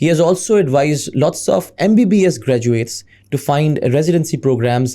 He has also advised lots of MBBS graduates to find residency programs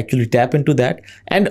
actually tap into that and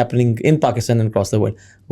happening in Pakistan and across the world.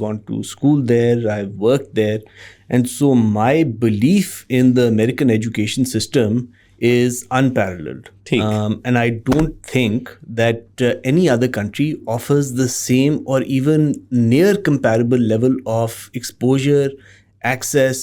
gone to school there, I've worked there, and so my belief in the American education system is unparalleled. And I don't think that any other country offers the same or even near comparable level of exposure, access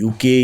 UK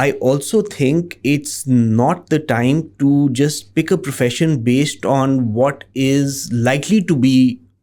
I also think it's not the time to just pick a profession based on what is likely to be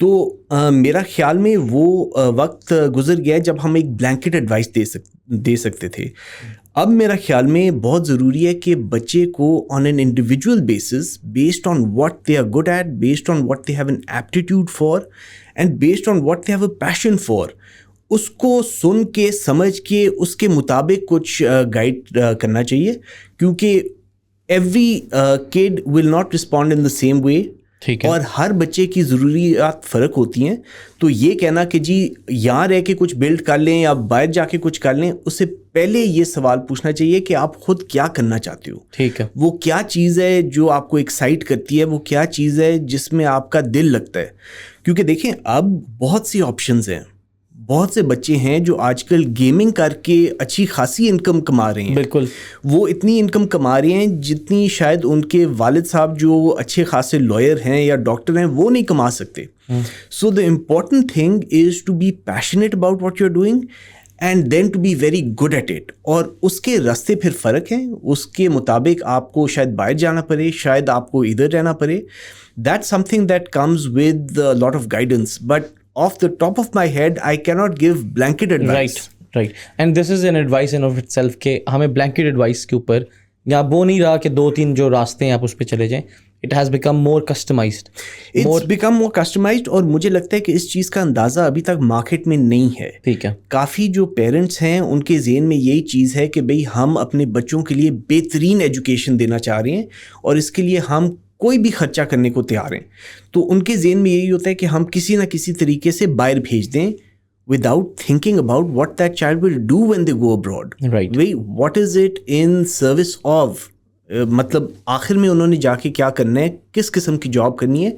تو میرا خیال میں وہ وقت گزر گیا جب ہم ایک بلینکٹ ایڈوائس دے سکتے تھے. اب میرا خیال میں بہت ضروری ہے کہ بچے کو on an individual basis, based on what they are good at, based on what they have an aptitude for, and based on what they have a passion for, اس کو سن کے سمجھ کے اس کے مطابق کچھ گائڈ کرنا چاہیے. کیونکہ every could will not respond in the same way, اور ہر بچے کی ضروریات فرق ہوتی ہیں. تو یہ کہنا کہ جی یہاں رہ کے کچھ بلڈ کر لیں یا باہر جا کے کچھ کر لیں, اس سے پہلے یہ سوال پوچھنا چاہیے کہ آپ خود کیا کرنا چاہتے ہو. ٹھیک ہے, وہ کیا چیز ہے جو آپ کو ایکسائٹ کرتی ہے, وہ کیا چیز ہے جس میں آپ کا دل لگتا ہے. کیونکہ دیکھیں اب بہت سی آپشنز ہیں, بہت سے بچے ہیں جو آج کل گیمنگ کر کے اچھی خاصی انکم کما رہے ہیں. بالکل, وہ اتنی انکم کما رہے ہیں جتنی شاید ان کے والد صاحب جو اچھے خاصے لائر ہیں یا ڈاکٹر ہیں وہ نہیں کما سکتے. So the important thing is to be passionate about what you are doing and then to be very good at it. اور اس کے راستے پھر فرق ہیں, اس کے مطابق آپ کو شاید باہر جانا پڑے, شاید آپ کو ادھر رہنا پڑے. That some thing that comes with lot of guidance, but off the top of my head I cannot give blanket advice. Right. And this is an advice in of itself کہ ہمیں blanket advice کے اوپر یا وہ نہیں رہا کہ 2-3 جو راستے ہیں آپ اس پہ چلے جائیں. It has become more customized. It's become more customized, اور مجھے لگتا ہے کہ اس چیز کا اندازہ ابھی تک مارکیٹ میں نہیں ہے. ٹھیک ہے, کافی جو پیرنٹس ہیں ان کے ذہن میں یہی چیز ہے کہ بھئی ہم اپنے بچوں کے لیے بہترین ایجوکیشن دینا چاہ رہے ہیں اور اس کے لیے ہم کوئی بھی خرچہ کرنے کو تیار ہیں. تو ان کے ذہن میں یہی ہوتا ہے کہ ہم کسی نہ کسی طریقے سے باہر بھیج دیں without thinking about what that child will do when they go abroad. Right. What is it in service of, مطلب آخر میں انہوں نے جا کے کیا کرنا ہے, کس قسم کی جاب کرنی ہے,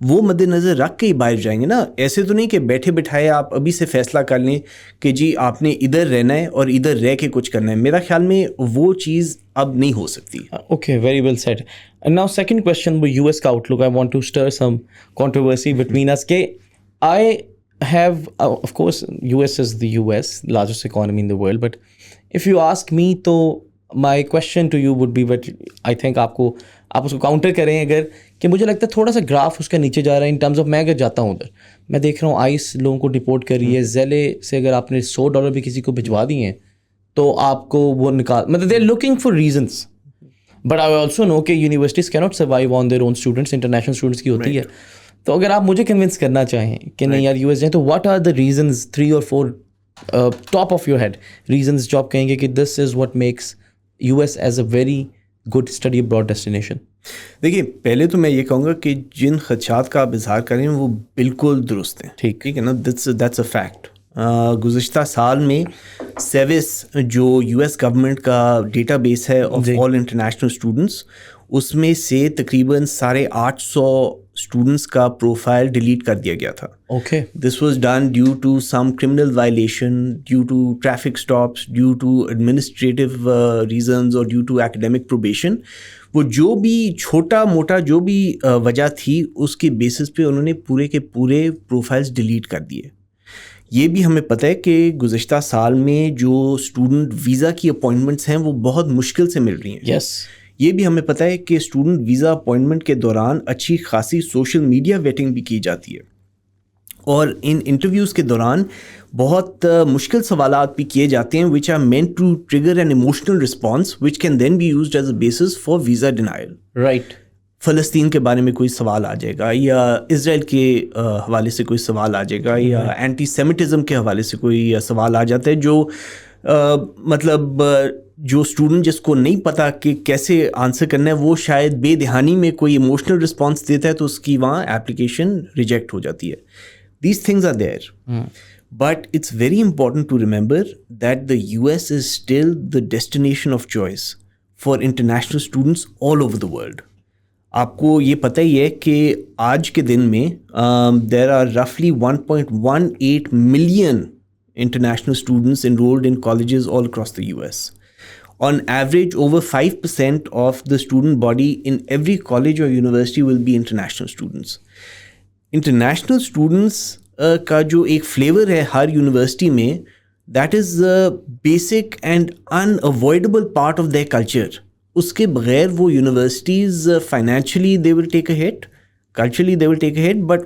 وہ مد نظر رکھ کے ہی باہر جائیں گے نا. ایسے تو نہیں کہ بیٹھے بٹھائے آپ ابھی سے فیصلہ کر لیں کہ جی آپ نے ادھر رہنا ہے اور ادھر رہ کے کچھ کرنا ہے. میرا خیال میں وہ چیز اب نہیں ہو سکتی. Okay, very well said. And now second question, وہ US کا outlook. I want to stir some controversy between us. کہ I have, of course, US is the US, largest economy in the world, but if you ask me, تو my question to you would be, but I think آپ اس کو counter کریں اگر, کہ مجھے لگتا ہے تھوڑا سا گراف اس کا نیچے جا رہا ہے ان ٹرمز آف, میں اگر جاتا ہوں ادھر, میں دیکھ رہا ہوں آئس لوگوں کو ڈپورٹ کر رہی ہے. زیلے سے اگر آپ نے $100 بھی کسی کو بھجوا دیے ہیں تو آپ کو وہ مطلب they are looking for reasons. But I also know کہ یونیورسٹیز کی not survive on their own students, international students کی ہوتی ہے. تو اگر آپ مجھے کنونس کرنا چاہیں کہ نہیں یار US جائیں, تو what are the reasons, 3 or 4 top of your head reasons جو آپ کہیں گے کہ this is what makes US as a very good study abroad destination? دیکھیے پہلے تو میں یہ کہوں گا کہ جن خدشات کا آپ اظہار کر رہے ہیں وہ بالکل درست ہیں. ٹھیک ہے نا, دیٹس اے فیکٹ. گزشتہ سال میں سیوس جو US گورنمنٹ کا ڈیٹا بیس ہے آف آل انٹرنیشنل اسٹوڈنٹس, اس میں سے تقریباً 850 اسٹوڈنٹس کا پروفائل ڈیلیٹ کر دیا گیا تھا. Okay, this was done due to some criminal violation, due to traffic stops, due to administrative reasons اور ڈیو ٹو ایکڈیمک پروبیشن. وہ جو بھی چھوٹا موٹا جو بھی وجہ تھی اس کے بیسس پہ انہوں نے پورے کے پورے پروفائلز ڈیلیٹ کر دیے. یہ بھی ہمیں پتہ ہے کہ گزشتہ سال میں جو اسٹوڈنٹ ویزا کی اپوائنٹمنٹس ہیں وہ بہت مشکل سے مل رہی ہیں. یس, یہ بھی ہمیں پتہ ہے کہ اسٹوڈنٹ ویزا اپوائنٹمنٹ کے دوران اچھی خاصی سوشل میڈیا ویٹنگ بھی کی جاتی ہے, اور ان انٹرویوز کے دوران بہت مشکل سوالات بھی کیے جاتے ہیں which are meant to trigger an emotional response which can then be used as a basis for visa denial. right. فلسطین کے بارے میں کوئی سوال آ جائے گا, یا اسرائیل کے حوالے سے کوئی سوال آ جائے گا, یا اینٹی سیمیٹزم کے حوالے سے کوئی سوال آ جاتا ہے جو مطلب جو اسٹوڈنٹ جس کو نہیں پتا کہ کیسے آنسر کرنا ہے وہ شاید بے دہانی میں کوئی ایموشنل رسپانس دیتا ہے تو اس کی وہاں ایپلیکیشن ریجیکٹ ہو جاتی ہے. These things are there, but it's very important to remember that the US is still the destination of choice for international students all over the world. آپ کو یہ پتہ ہی ہے کہ آج کے دن میں دیر آر رفلی 1.18 million international students enrolled in colleges all across the US. On average, over 5% of the student body in every college or university will be international students. International students کا جو ایک فلیور ہے ہر university میں, that is the basic and unavoidable part of their culture. اس کے بغیر وہ universities financially they will take a hit, culturally they will take a hit, but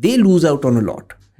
they lose out on a lot.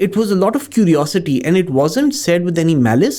it was a lot of curiosity and it wasn't said with any malice.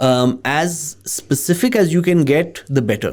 as specific as you can get the better.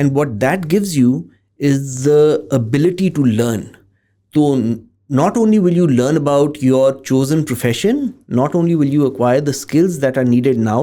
and what that gives you is the ability to learn. So not only will you learn about your chosen profession, not only will you acquire the skills that are needed now,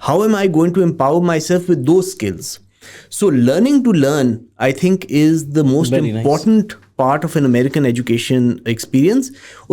How am I going to empower myself with those skills? So learning to learn, I think, is the most Very important part of an American education experience.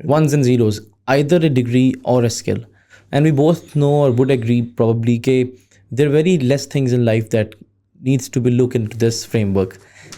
ones and zeros, either a degree or a skill. And we both know or would agree probably that there are very less things in life that needs to be looked into this framework.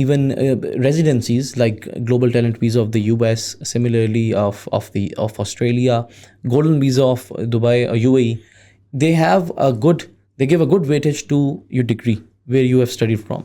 even residencies like global talent visa of the US, similarly of Australia, golden visa of Dubai or UAE, they give a good weightage to your degree where you have studied from.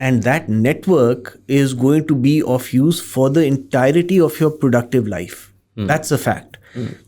And that network is going to be of use for the entirety of your productive life. That's a fact.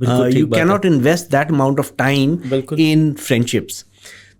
You cannot invest that amount of time in friendships.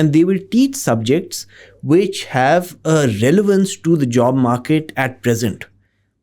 And they will teach subjects which have a relevance to the job market at present.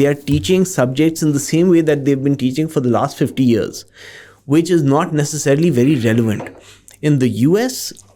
they are teaching subjects in the same way that they've been teaching for the last 50 years, which is not necessarily very relevant. In the US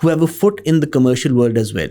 have a foot in the commercial world as well.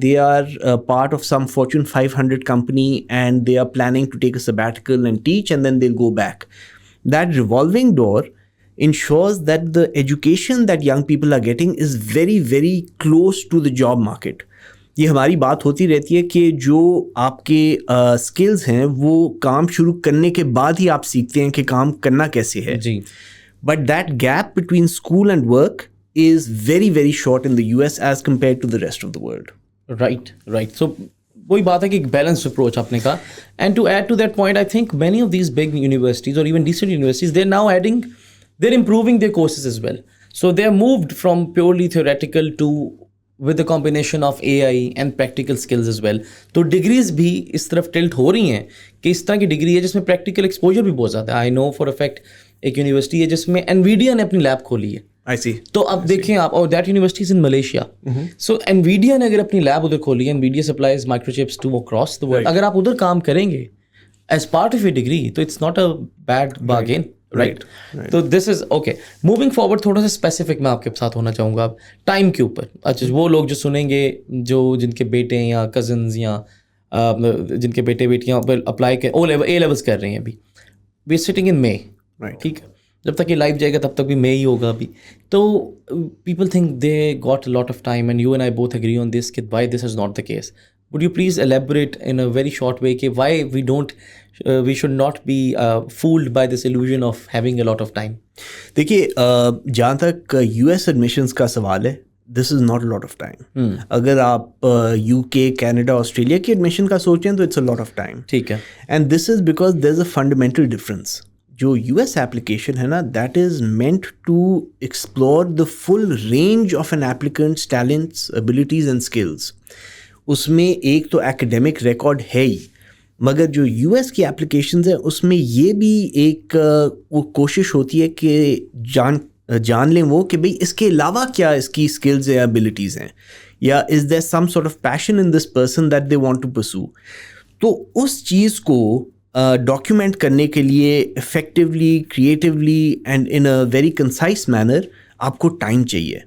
they are part of some Fortune 500 company and they are planning to take a sabbatical and teach and then they'll go back. that revolving door ensures that the education that young people are getting is very, very close to the job market. یہ ہماری بات ہوتی رہتی ہے کہ جو آپ کے اسکلز ہیں وہ کام شروع کرنے کے بعد ہی آپ سیکھتے ہیں کہ کام کرنا کیسے ہے. جی. But that gap between school and work is very very short in the US as compare to the rest of the world. Right. So وہی بات ہے کہ ایک بیلنس اپروچ آپ نے کہا. And to add to that point, I think many of these big universities اور even decent universities they are now adding, they are improving their courses as well. So they are moved from purely theoretical to with a combination of AI and practical skills as well. تو degrees بھی اس طرف tilt ہو رہی ہیں کہ اس طرح کی degree ہے جس میں پریکٹیکل ایکسپوجر بھی بہت زیادہ ہے. آئی نو فار اے فیکٹ ایک یونیورسٹی ہے جس میں NVIDIA نے اپنی لیب کھولی ہے. تو اب دیکھیں آپ, اور that university is in Malaysia. So NVIDIA نے اگر اپنی لیب ادھر کھولی ہے, NVIDIA supplies micro chips to across the world, اگر آپ ادھر کام کریں گے as part of a degree تو it's not a bad bargain. Right. تو this is okay. Moving forward تھوڑا سا اسپیسیفک میں آپ کے ساتھ ہونا چاہوں گا اب ٹائم کے اوپر. اچھا, وہ لوگ جو سنیں گے جن کے بیٹے یا کزنز یا جن کے بیٹے بیٹیاں اپلائی کر A لیولس کر رہے ہیں ابھی, وی آر سٹنگ ان مے. ٹھیک ہے, جب تک یہ لائف جائے گا تب تک بھی مے ہی ہوگا ابھی. تو people think they got a lot of time and you and I both agree on this کہ why this is not the case. Would you please elaborate in a very short way کہ why we should not be fooled by this illusion of having a lot of time? دیکھیے, جہاں تک US admissions کا سوال ہے, this is not a lot of time. اگر آپ UK, Canada, Australia کی ایڈمیشن کا سوچیں تو it's a lot of time. ٹھیک ہے. And this is because there is a fundamental difference. جو US ایپلیکیشن ہے نا, that is meant to explore the full range of an applicants talents, abilities and skills. اس میں ایک تو academic record ہے ہی, مگر جو US کی اپلیکیشنز ہیں اس میں یہ بھی ایک وہ کوشش ہوتی ہے کہ جان لیں وہ کہ بھئی اس کے علاوہ کیا اس کی اسکلز یا ابیلٹیز ہیں, یا is there some sort of passion in this person that they want to pursue. تو اس چیز کو ڈاکیومنٹ کرنے کے لیے effectively, creatively and in a very concise manner آپ کو ٹائم چاہیے.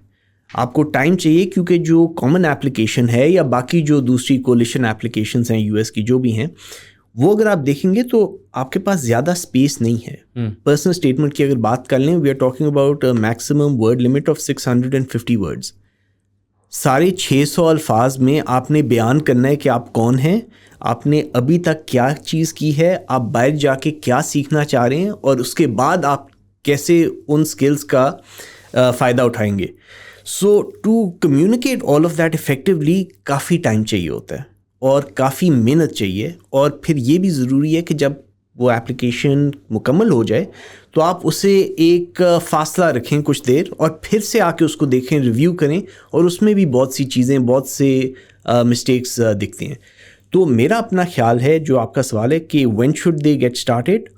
آپ کو ٹائم چاہیے کیونکہ جو کامن ایپلیکیشن ہے یا باقی جو دوسری کولیشن ایپلیکیشنس ہیں US کی جو بھی ہیں, وہ اگر آپ دیکھیں گے تو آپ کے پاس زیادہ اسپیس نہیں ہے. پرسنل اسٹیٹمنٹ کی اگر بات کر لیں, we are talking about maximum word limit of 650 words. 650 الفاظ میں آپ نے بیان کرنا ہے کہ آپ کون ہیں, آپ نے ابھی تک کیا چیز کی ہے, آپ باہر جا کے کیا سیکھنا چاہ رہے ہیں, اور اس کے بعد آپ کیسے ان اسکلس کا فائدہ اٹھائیں گے. So to communicate all of that effectively کافی ٹائم چاہیے ہوتا ہے اور کافی محنت چاہیے. اور پھر یہ بھی ضروری ہے کہ جب وہ ایپلیکیشن مکمل ہو جائے تو آپ اسے ایک فاصلہ رکھیں کچھ دیر, اور پھر سے آ کے اس کو دیکھیں, ریویو کریں, اور اس میں بھی بہت سی چیزیں, بہت سے مسٹیکس دکھتے ہیں. تو میرا اپنا خیال ہے, جو آپ کا سوال ہے کہ when should they get started,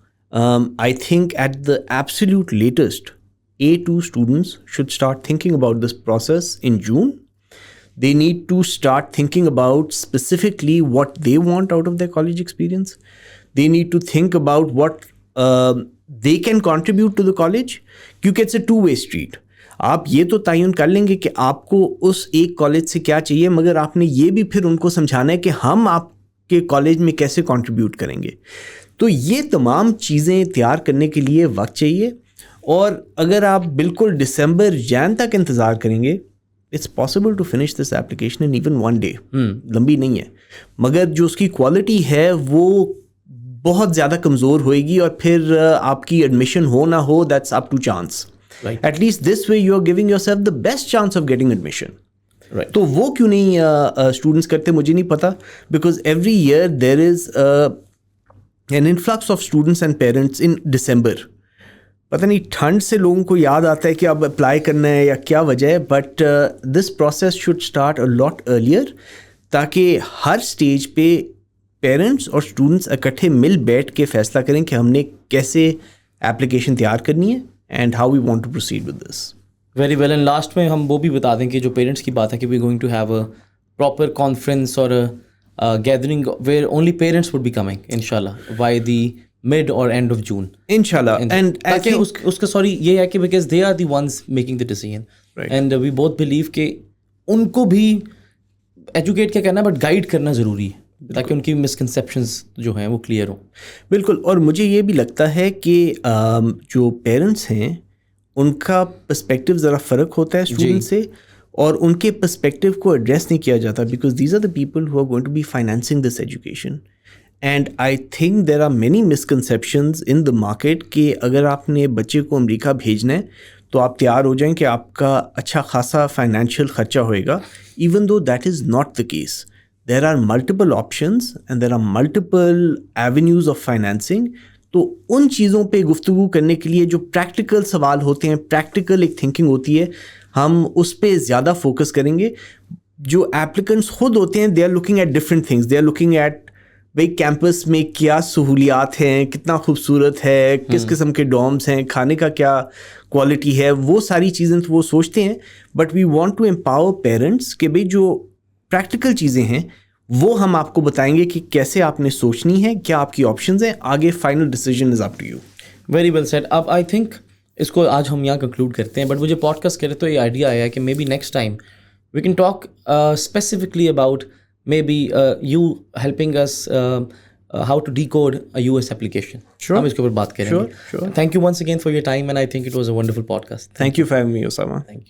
I think at the absolute latest A2 students should start thinking about this process in June. They need to start thinking about specifically what they want out of their college experience. They need to think about what they can contribute to the college, کیونکہ it's a two-way street. آپ یہ تو تعین کر لیں گے کہ آپ کو اس ایک کالج سے کیا چاہیے, مگر آپ نے یہ بھی پھر ان کو سمجھانا ہے کہ ہم آپ کے کالج میں کیسے کنٹریبیوٹ کریں گے. تو یہ تمام چیزیں تیار کرنے کے لیے وقت چاہیے. اور اگر آپ بالکل دسمبر جان تک انتظار کریں گے, it's possible to finish this application in even one day. لمبی نہیں ہے, مگر جو اس کی کوالٹی ہے وہ بہت زیادہ کمزور ہوئے گی, اور پھر آپ کی ایڈمیشن ہو نہ ہو, that's up to chance. At least this way you are giving yourself the best chance of getting admission. تو وہ کیوں نہیں اسٹوڈنٹس کرتے, مجھے نہیں پتا, because every year there is an influx of students and parents in December. پتہ نہیں ٹھنڈ سے لوگوں کو یاد آتا ہے کہ اب اپلائی کرنا ہے یا کیا وجہ ہے, but this process should start a lot earlier, تاکہ ہر اسٹیج پہ پیرنٹس اور اسٹوڈنٹس اکٹھے مل بیٹھ کے فیصلہ کریں کہ ہم نے کیسے ایپلیکیشن تیار کرنی ہے and how we want to proceed with this. Very well. And last میں ہم وہ بھی بتا دیں کہ جو پیرنٹس کی بات ہے کہ we going to have a proper conference اور gathering where only parents would be coming انشاءاللہ by the mid or end of June inshallah. And I think uska sorry یہ ہے کہ because they are the ones making the decision, right. And we both believe کہ ان کو بھی educate کیا کرنا ہے but guide کرنا ضروری ہے. تاکہ ان کی مسکنسیپشنز جو ہیں وہ کلیئر ہوں. بالکل. اور مجھے یہ بھی لگتا ہے کہ جو پیرنٹس ہیں ان کا پرسپیکٹیو ذرا فرق ہوتا ہے اسٹوڈنٹ سے, اور ان کے پرسپیکٹیو کو ایڈریس نہیں کیا جاتا, because these are the people who are going to be financing this education. And I think there are many misconceptions in the market کہ اگر آپ نے بچے کو امریکہ بھیجنا ہے تو آپ تیار ہو جائیں کہ آپ کا اچھا خاصا فائنینشیل خرچہ ہوئے گا, even though that is not the case. There are multiple options and there are multiple avenues of financing. تو ان چیزوں پہ گفتگو کرنے کے لیے جو پریکٹیکل سوال ہوتے ہیں, پریکٹیکل ایک تھنکنگ ہوتی ہے, ہم اس پہ زیادہ فوکس کریں گے. جو ایپلیکنٹس خود ہوتے ہیں they are looking at different things. They are looking at بھائی کیمپس میں کیا سہولیات ہیں, کتنا خوبصورت ہے, کس قسم کے ڈومس ہیں, کھانے کا کیا کوالٹی ہے, وہ ساری چیزیں تو وہ سوچتے ہیں. But we want to empower parents کہ بھائی جو پریکٹیکل چیزیں ہیں وہ ہم آپ کو بتائیں گے کہ کیسے آپ نے سوچنی ہے, کیا آپ کی آپشنز ہیں, آگے final decision is up to you. Very well said. اب آئی تھنک اس کو آج ہم یہاں کنکلوڈ کرتے ہیں, بٹ مجھے پوڈ کاسٹ کرے تو یہ آئیڈیا آیا کہ maybe next time we can talk specifically about maybe you helping us how to decode US application. ہم اس کے اوپر بات کریں گے. Thank you once again for your time and I think it was a wonderful podcast. Thank you for having me, Osama. Thank you.